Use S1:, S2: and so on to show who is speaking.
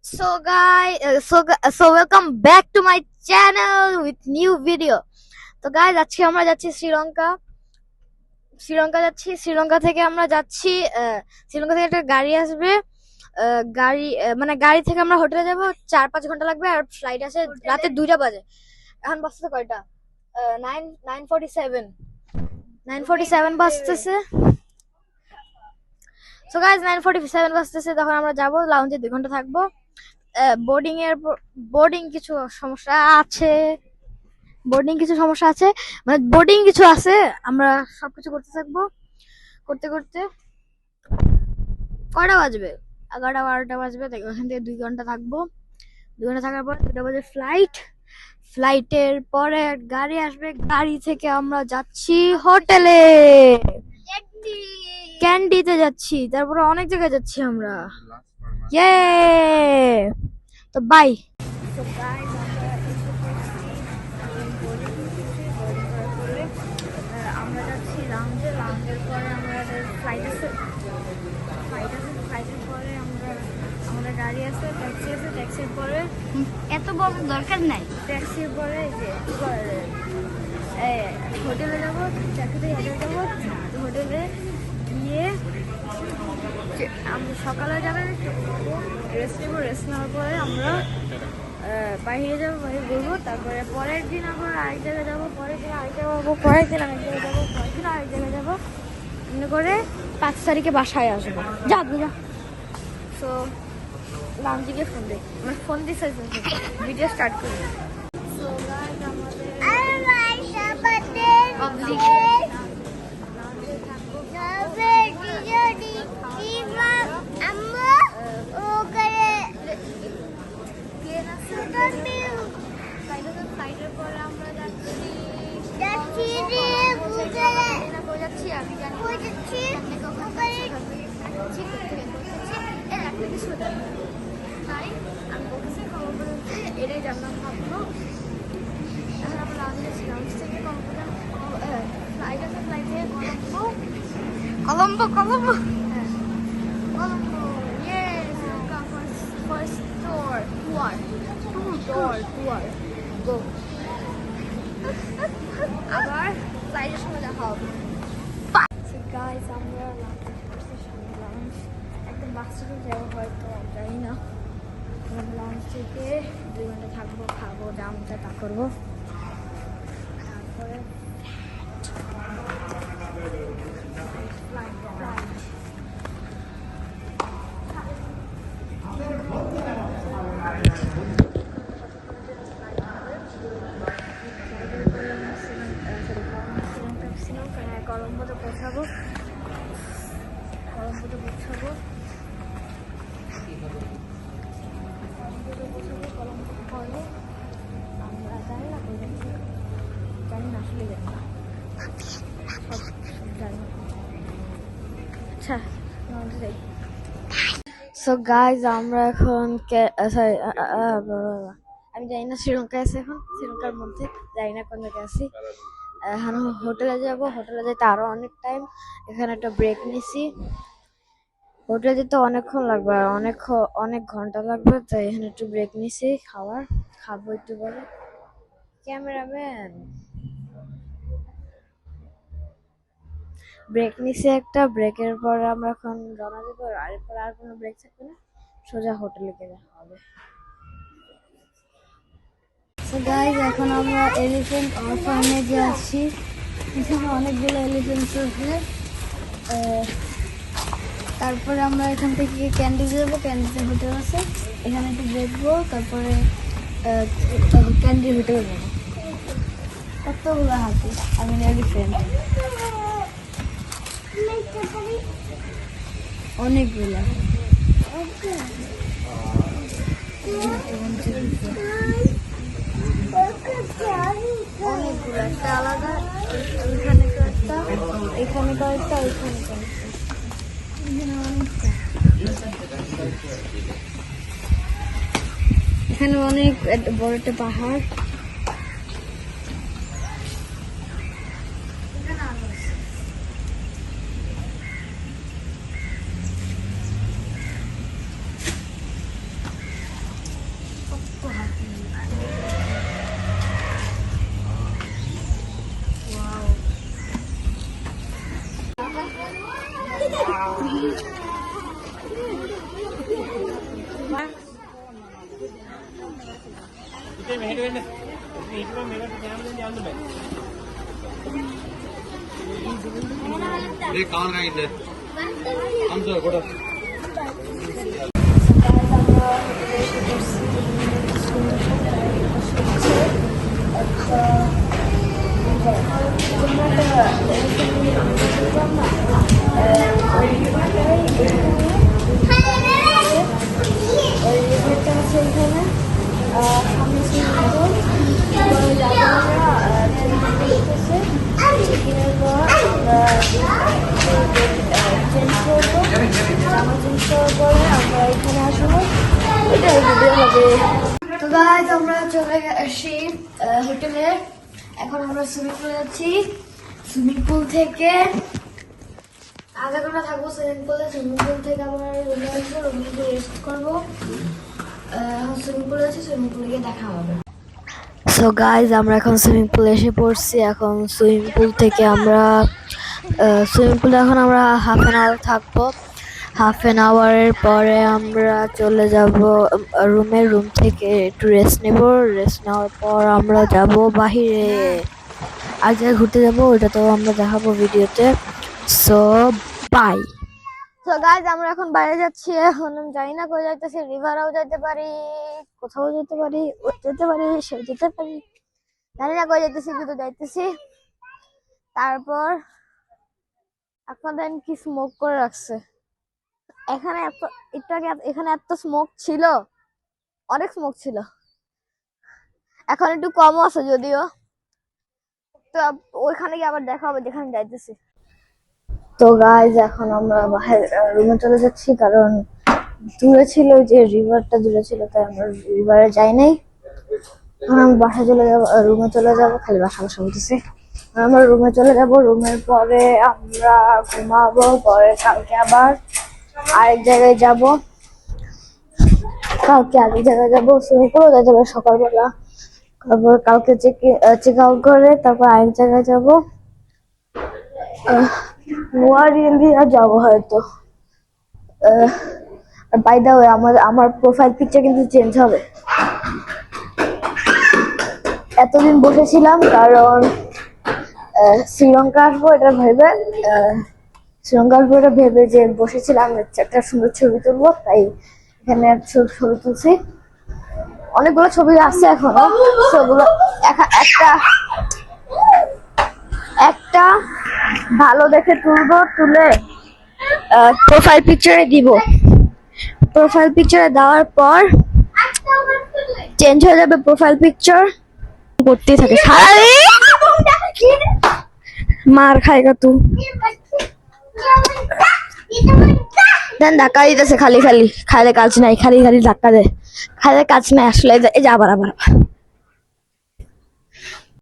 S1: So welcome back to my channel with new video. তো guys আজকে আমরা যাচ্ছি শ্রীলঙ্কা যাচ্ছি। শ্রীলঙ্কা থেকে আমরা যাচ্ছি শ্রীলঙ্কা থেকে একটা গাড়ি আসবে। মানে গাড়ি থেকে আমরা হোটেলে যাব, 4-5 ঘন্টা লাগবে। আর ফ্লাইট আছে রাতে 2টা বাজে। এখন বাজতেছে কয়টা? 9:47 বাজতেছে। So guys 9:47 বাজতেছে। তখন আমরা যাবো, লাউঞ্জে 2 ঘন্টা থাকবো। বোর্ডিং কিছু সমস্যা আছে, মানে বোর্ডিং কিছু আছে। আমরা সবকিছু করতে থাকবো, করতে করতে কয়টা বাজবে? 11-12টা বাজবে। ওখান থেকে 2 ঘন্টা থাকবো। 2 ঘন্টা থাকার পর 2টা বাজে ফ্লাইটের পরে গাড়ি আসবে। গাড়ি থেকে আমরা যাচ্ছি হোটেলে, ক্যান্ডিতে যাচ্ছি, তারপরে অনেক জায়গায় যাচ্ছি আমরা। ইয়ে তো বাই। আমরা যাচ্ছি লাউঞ্জের পরে আমাদের ফ্লাইটের পরে আমাদের গাড়ি আছে, ট্যাক্সির পরে
S2: এত বড় দরকার নাই।
S1: ট্যাক্সির পরে হোটেলে যাবো, ট্যাক্সিতে যাবো। হোটেলে গিয়ে আমরা সকালে যাবে, রেস্ট নেওয়ার পরে আমরা বাইরে ঘুরবো। তারপরে পরের দিন আবার আরেক জায়গায় যাবো, পরের দিন আরেক জায়গায় যাবো, পরের দিন আরেক জায়গায় যাবো, পরের দিন আরেক জায়গায় যাবো। এমনি করে 5 তারিখে বাসায় আসবো। যা সো লাঞ্চিকে ফোন দিই, আমার ফোন দিচ্ছে, ভিডিও স্টার্ট করি। ফ্লাইটের পরে আমরা যাচ্ছি আমি জানি তাই আমি বলতেছি খবর বলতে এটাই জানলাম। ভাবলো এখন আমরা লাউঞ্জ থেকে ফ্লাইট আছে, ফ্লাইটে কলম্বো হ্যাঁ কলম্বো। ইয়েস, ফার্স্ট টুর গো। আবার ফ্লাইটের সময় দেখা হবে। গাইস আমরা লাউঞ্জ একদম বাস্তবে যাবো, হয়তো জানি না। লাউঞ্জ থেকে 2 ঘন্টা থাকবো, খাবো, দামটা তা করবো। তারপরে কলম্বোতে পৌঁছাবো। আমরা জানি না আসলে আচ্ছা সো গাইজ আমরা এখন আমি জানি না শ্রীলঙ্কায় আছি, এখন শ্রীলঙ্কার মধ্যে জানি না কোন জায়গায় আছি। এখন হোটেলে যাব, হোটেলে যেতে আরো অনেক টাইম। এখানে একটা ব্রেক নিছি, হোটেলে যেতে অনেকক্ষণ লাগবে, আর অনেক ঘন্টা লাগবে। তাই এখানে একটু ব্রেক নিছি, খাবো একটু পরে। ক্যামেরাম্যান ব্রেক নিছি একটা, ব্রেকের পর আমরা এখন রওনা দেবো। এরপর আর কোনো ব্রেক থাকবে না, সোজা হোটেলে গিয়ে হবে। তো গাইজ এখন আমরা এলিফ্যান্ট অরফানেজে আছি। এখানে অনেকগুলো এলিফ্যান্ট আছে। তারপরে আমরা এখান থেকে ক্যান্ডিতে যাবো, ক্যান্ডিতে হোটেল আছে, এখানে একটু দেখবো। তারপরে ক্যান্ডির হোটেলে যাবো। কতগুলো হাতি, আমি এলিফ্যান্ট অনেকগুলো। একটা আলাদা, এখানে কয়েকটা, এখানে কয়েকটা, ওইখানে কয়েকটা, এখানে অনেক বড় একটা পাহাড়।
S3: ಕಾನ್ ಇದೆ ಅನ್ಸೋ ಕೊಡು
S1: তো গাইস আমরা চলে আসি হোটেলে। এখন আমরা সুইমিং পুলে যাচ্ছি। সুইমিং পুল থেকে আধা ঘন্টা থাকবো সুইমিং পুলে। সুইমিং পুল থেকে আমরা রুমে আসবো, রুমে গিয়ে রেস্ট করবো। সুইমিং পুলে আছি, সুইমিং পুলে গিয়ে দেখা হবে। সো গাইজ আমরা এখন সুইমিং পুলে এসে পড়ছি। এখন সুইমিং পুল থেকে আমরা সুইমিং পুলে এখন আমরা হাফ অ্যান আওয়ার থাকবো। হাফ অ্যান আওয়ারের পরে আমরা চলে যাব রুমে। রুম থেকে একটু রেস্ট নেব। রেস্ট নেওয়ার পর আমরা যাব বাহিরে, আর জায়গায় ঘুরতে যাব। ওটা তো আমরা দেখাবো ভিডিওতে। So by. তো গাইজ আমরা এখন বাইরে যাচ্ছি। এখন আমি জানি না কোথায় যাইতেছি। রিভারেও যেতে পারি, কোথাও যেতে পারি, যেতে পারি, সে যেতে পারি, জানি না কোথায় যাইতেছি, কিন্তু যাইতেছি। তারপর এখন দেন কি স্মোক করে রাখছে এখানে। একটু আগে এখানে এত স্মোক ছিল, অনেক স্মোক ছিল। এখন একটু কমও আছে যদিও। তো ওইখানে গিয়ে আবার দেখা হবে যেখানে যাইতেছি। তো গাইজ এখন আমরা রুমে চলে যাচ্ছি, কারণ দূরে ছিল, যে রিভারটা দূরে ছিল, তাই আমরা রিভারে যাই নাই। এখন আমি বাসায় চলে যাবো, রুমে চলে যাবো। খালি বাসা বাসা বলতেছি। আমরা রুমে চলে যাব। রুমের পরে আমরা ঘুমাবো। পরে কালকে আবার আরেক জায়গায় যাব। কালকে আরেক জায়গায় যাবো, সুইমিং পুলও যাইতে হবে সকালবেলা। তারপর কালকে চেক আউট করে তারপর আরেক জায়গায় যাবো। নোয়ারিয়া যাবো হয়তো। বাই দা ওয়ে আমার প্রোফাইল পিকচার কিন্তু চেঞ্জ হবে। এতদিন বসেছিলাম কারণ শ্রীলঙ্কা আসবো এটা ভেবে, যে বসেছিলাম একটা সুন্দর ছবি তুলবো, তাই এখানে ছবি তুলছি। অনেকগুলো ছবি আছে এখনো, সেগুলো একটা ভালো দেখে তুলবো, তুলে প্রোফাইল পিকচারে দিব। প্রোফাইল পিকচারে দেওয়ার পর চেঞ্জ হয়ে যাবে প্রোফাইল পিকচার। করতেই থাকে সারাদিন, মার খাইগা তুই। দেন ধাক্কা দিতেছে খালি খালি, খাইলে কাজ নাই, খালি খালি ধাক্কা দেয়, খাইলে কাজ নাই আসলে। এই যে আবার